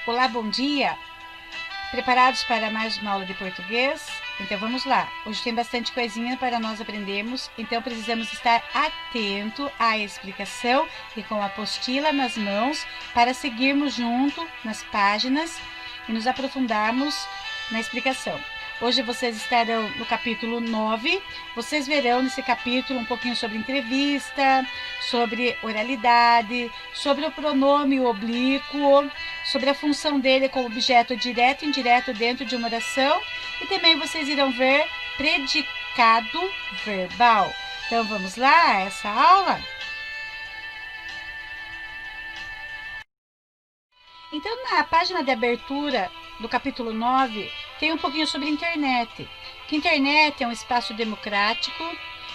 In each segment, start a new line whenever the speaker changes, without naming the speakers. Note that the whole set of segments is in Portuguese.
Olá, bom dia! Preparados para mais uma aula de português? Então vamos lá! Hoje tem bastante coisinha para nós aprendermos, então precisamos estar atento à explicação e com a apostila nas mãos para seguirmos junto nas páginas e nos aprofundarmos na explicação. Hoje vocês estarão no capítulo 9, vocês verão nesse capítulo um pouquinho sobre entrevista, sobre oralidade, sobre o pronome oblíquo, sobre a função dele como objeto direto e indireto dentro de uma oração, e também vocês irão ver predicado verbal. Então vamos lá a essa aula? Então, na página de abertura do capítulo 9, tem um pouquinho sobre internet. Que internet é um espaço democrático.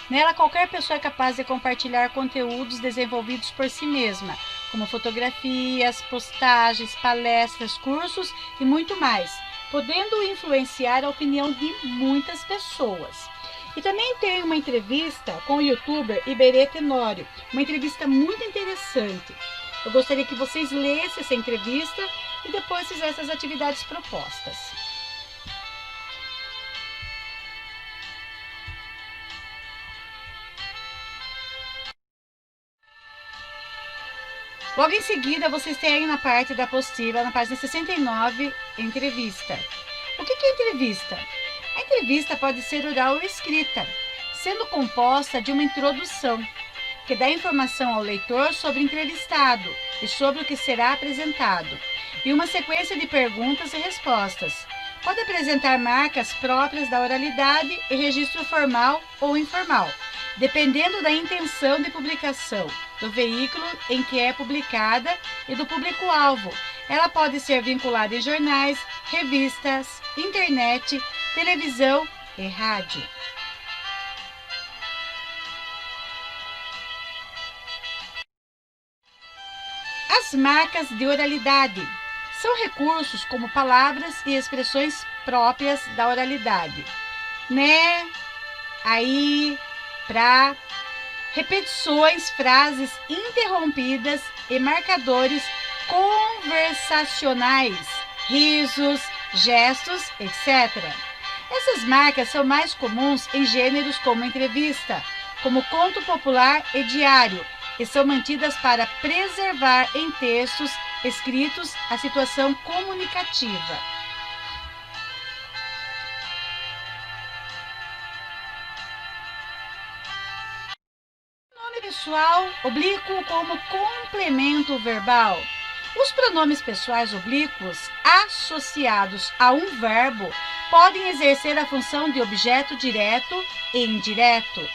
Nela, qualquer pessoa é capaz de compartilhar conteúdos desenvolvidos por si mesma, como fotografias, postagens, palestras, cursos e muito mais, podendo influenciar a opinião de muitas pessoas. E também tem uma entrevista com o youtuber Iberê Tenório, uma entrevista muito interessante. Eu gostaria que vocês lessem essa entrevista e depois fizessem as atividades propostas. Logo em seguida, vocês têm aí na parte da apostila, na página 69, entrevista. O que é entrevista? A entrevista pode ser oral ou escrita, sendo composta de uma introdução, que dá informação ao leitor sobre o entrevistado e sobre o que será apresentado, e uma sequência de perguntas e respostas. Pode apresentar marcas próprias da oralidade e registro formal ou informal, dependendo da intenção de publicação, do veículo em que é publicada e do público-alvo. Ela pode ser vinculada em jornais, revistas, internet, televisão e rádio. As marcas de oralidade são recursos como palavras e expressões próprias da oralidade. Né, aí, pra, repetições, frases interrompidas e marcadores conversacionais, risos, gestos, etc. Essas marcas são mais comuns em gêneros como entrevista, como conto popular e diário, e são mantidas para preservar em textos escritos a situação comunicativa. Pronome pessoal oblíquo como complemento verbal. Os pronomes pessoais oblíquos associados a um verbo podem exercer a função de objeto direto e indireto.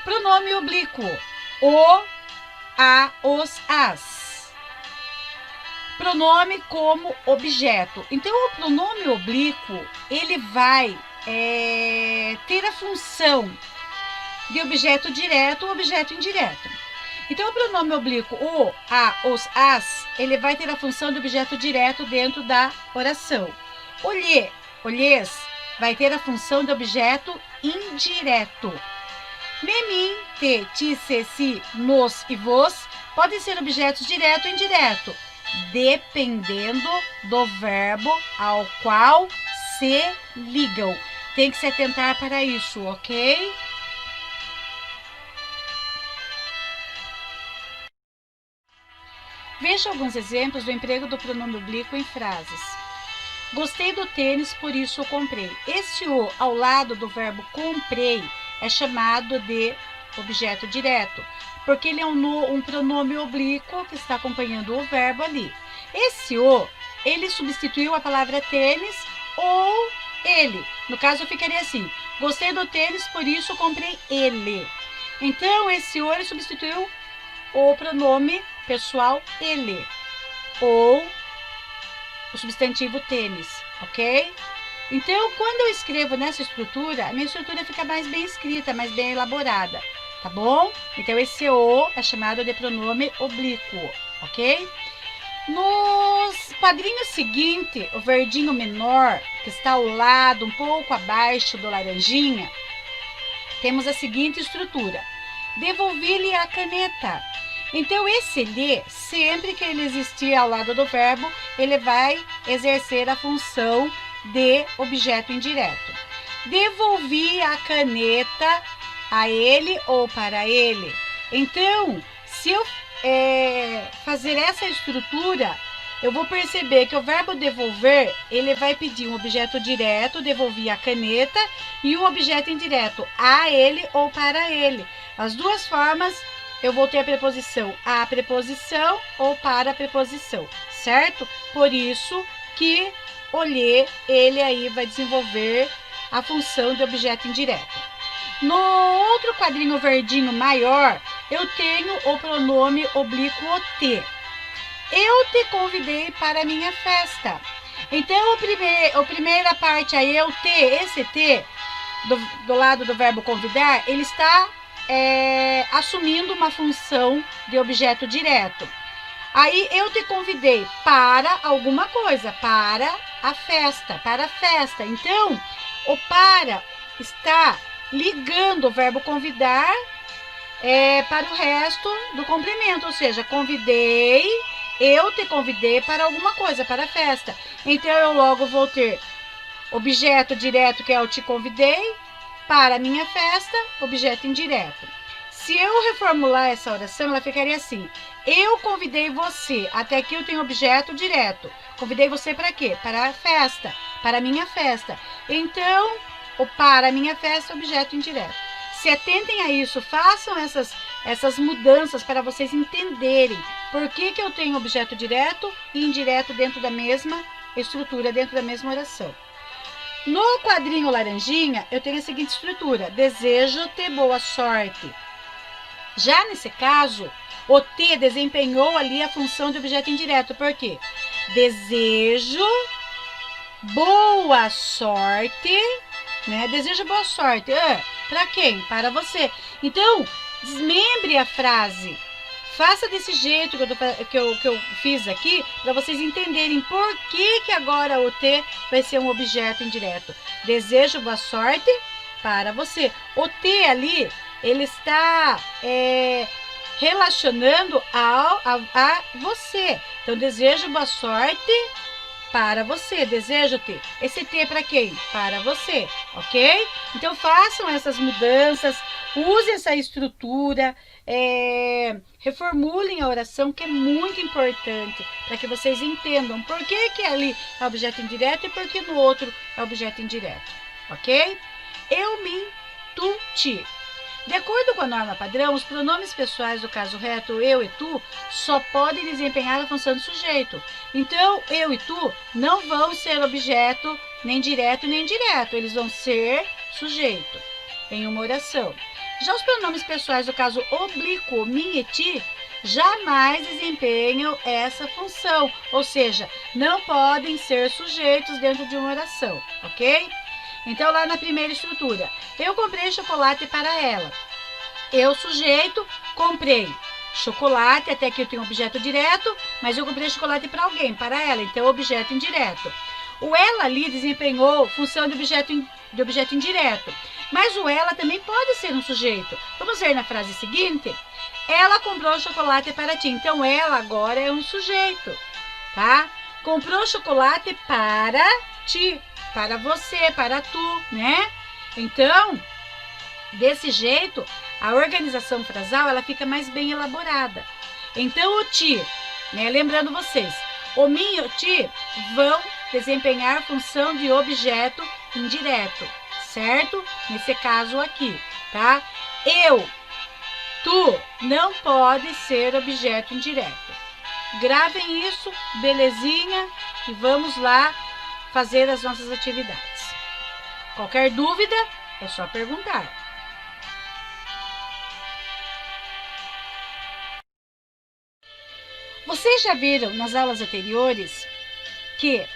Pronome oblíquo: o, a, os, as. Pronome como objeto. Então, o pronome oblíquo, ele vai ter a função de objeto direto ou objeto indireto. Então, o pronome oblíquo, o, a, os, as, ele vai ter a função de objeto direto dentro da oração. O lhe, o lhes, vai ter a função de objeto indireto. Me, mim, te, ti, se, si, nos e vos podem ser objetos direto ou indireto, dependendo do verbo ao qual se ligam. Tem que se atentar para isso, ok? Veja alguns exemplos do emprego do pronome oblíquo em frases. Gostei do tênis, por isso o comprei. Este o ao lado do verbo comprei é chamado de objeto direto, porque ele é um pronome oblíquo que está acompanhando o verbo ali. Esse o, ele substituiu a palavra tênis ou ele. No caso, ficaria assim: gostei do tênis, por isso comprei ele. Então, esse o, ele substituiu o pronome pessoal ele, ou o substantivo tênis, ok? Então, quando eu escrevo nessa estrutura, a minha estrutura fica mais bem escrita, mais bem elaborada. tá bom? Então esse o é chamado de pronome oblíquo, ok? Nos quadrinhos seguinte, o verdinho menor, que está ao lado, um pouco abaixo do laranjinha, temos a seguinte estrutura: devolvi-lhe a caneta. Então esse lhe, sempre que ele existir ao lado do verbo, ele vai exercer a função de objeto indireto. Devolvi a caneta a ele ou para ele. Então, se eu fazer essa estrutura, eu vou perceber que o verbo devolver, ele vai pedir um objeto direto, devolvi a caneta, e um objeto indireto, a ele ou para ele. As duas formas, eu vou ter a preposição a preposição ou para a preposição, certo? Por isso que o lhe, ele aí vai desenvolver a função de objeto indireto. No outro quadrinho verdinho maior, eu tenho o pronome oblíquo te. Eu te convidei para a minha festa. Então, a primeira parte, a eu te, esse te, do lado do verbo convidar, ele está assumindo uma função de objeto direto. Aí, eu te convidei para alguma coisa, para a festa, para a festa. Então, o para está ligando o verbo convidar para o resto do complemento, ou seja, convidei, eu te convidei para alguma coisa, para a festa. Então, eu logo vou ter objeto direto, que é o te convidei, para a minha festa, objeto indireto. Se eu reformular essa oração, ela ficaria assim: eu convidei você, até aqui eu tenho objeto direto. Convidei você para quê? Para a festa, para a minha festa. Então, o para a minha festa, objeto indireto. Se atentem a isso, façam essas mudanças para vocês entenderem por que eu tenho objeto direto e indireto dentro da mesma estrutura, dentro da mesma oração. No quadrinho laranjinha, eu tenho a seguinte estrutura: desejo-te boa sorte. Já nesse caso, o te desempenhou ali a função de objeto indireto. Por quê? Desejo boa sorte, né? Desejo boa sorte. Para quem? Para você. Então, desmembre a frase. Faça desse jeito que eu fiz aqui, para vocês entenderem por que agora o te vai ser um objeto indireto. Desejo boa sorte para você. O te ali, ele está relacionando a você. Então, desejo boa sorte para você. Desejo-te. Esse te é para quem? Para você, ok? Então, façam essas mudanças, usem essa estrutura, reformulem a oração, que é muito importante, para que vocês entendam por que ali é objeto indireto e por que no outro é objeto indireto, ok? Eu, mim, tu, ti. De acordo com a norma padrão, os pronomes pessoais do caso reto eu e tu só podem desempenhar a função de sujeito. Então, eu e tu não vão ser objeto nem direto nem indireto, eles vão ser sujeito em uma oração. Já os pronomes pessoais do caso oblíquo, mim e ti, jamais desempenham essa função, ou seja, não podem ser sujeitos dentro de uma oração, ok? Então, lá na primeira estrutura, eu comprei chocolate para ela. Eu, sujeito, comprei chocolate, até aqui eu tenho objeto direto, mas eu comprei chocolate para alguém, para ela, então objeto indireto. O ela ali desempenhou função de objeto indireto, mas o ela também pode ser um sujeito. Vamos ver na frase seguinte: ela comprou chocolate para ti. Então, ela agora é um sujeito, tá? Comprou chocolate para ti, para você, para tu, né? Então, desse jeito, a organização frasal, ela fica mais bem elaborada. Então, o ti, né? Lembrando vocês, o mim e o ti vão desempenhar função de objeto indireto, certo? Nesse caso aqui, tá? Eu, tu, não pode ser objeto indireto. Gravem isso, belezinha, e vamos lá fazer as nossas atividades. Qualquer dúvida, é só perguntar. Vocês já viram nas aulas anteriores que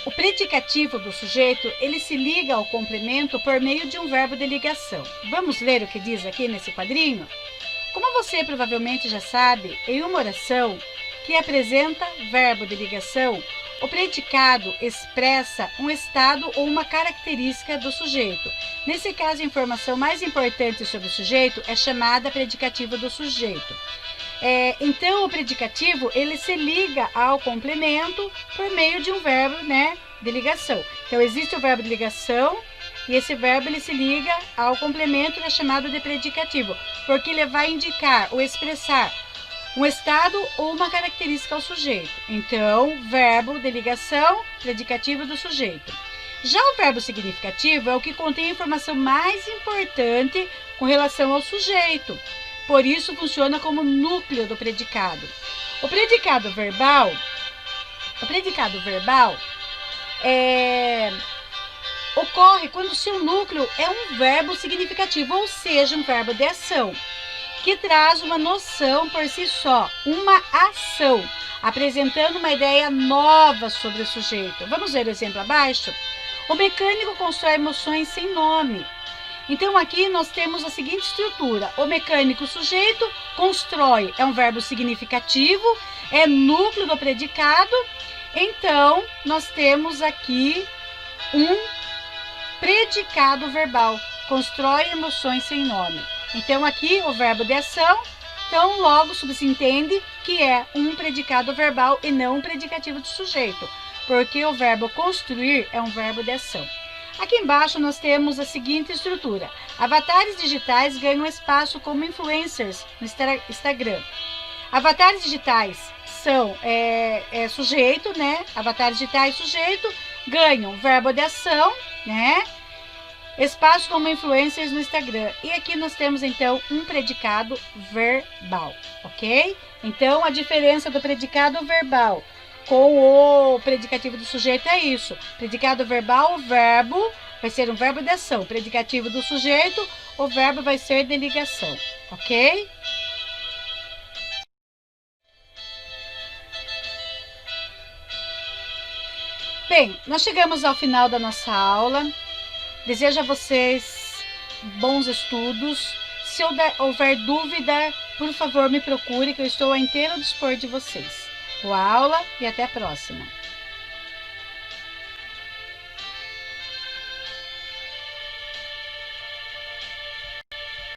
O predicativo do sujeito, ele se liga ao complemento por meio de um verbo de ligação. Vamos ler o que diz aqui nesse quadrinho? Como você provavelmente já sabe, em uma oração que apresenta verbo de ligação, o predicado expressa um estado ou uma característica do sujeito. Nesse caso, a informação mais importante sobre o sujeito é chamada predicativo do sujeito. Então, o predicativo, ele se liga ao complemento por meio de um verbo, de ligação. Então, existe o verbo de ligação e esse verbo ele se liga ao complemento, que é chamado de predicativo, porque ele vai indicar ou expressar um estado ou uma característica ao sujeito. Então, verbo de ligação, predicativo do sujeito. Já o verbo significativo é o que contém a informação mais importante com relação ao sujeito. Por isso, funciona como núcleo do predicado. O predicado verbal ocorre quando o seu núcleo é um verbo significativo, ou seja, um verbo de ação, que traz uma noção por si só, uma ação, apresentando uma ideia nova sobre o sujeito. Vamos ver o exemplo abaixo? O mecânico constrói emoções sem nome. Então, aqui nós temos a seguinte estrutura. O mecânico sujeito constrói, é um verbo significativo, é núcleo do predicado. Então, nós temos aqui um predicado verbal, constrói emoções sem nome. Então, aqui o verbo de ação, então logo subentende que é um predicado verbal e não um predicativo do sujeito, porque o verbo construir é um verbo de ação. Aqui embaixo nós temos a seguinte estrutura. Avatares digitais ganham espaço como influencers no Instagram. Avatares digitais são sujeito, Avatares digitais, sujeito, ganham verbo de ação, Espaço como influencers no Instagram. E aqui nós temos, então, um predicado verbal, ok? Então, a diferença do predicado verbal com o predicativo do sujeito é isso. Predicado verbal, o verbo vai ser um verbo de ação. Predicativo do sujeito, o verbo vai ser de ligação, ok? Bem, nós chegamos ao final da nossa aula. Desejo a vocês bons estudos. Se houver dúvida, por favor, me procure, que eu estou a inteiro dispor de vocês. Boa aula e até a próxima.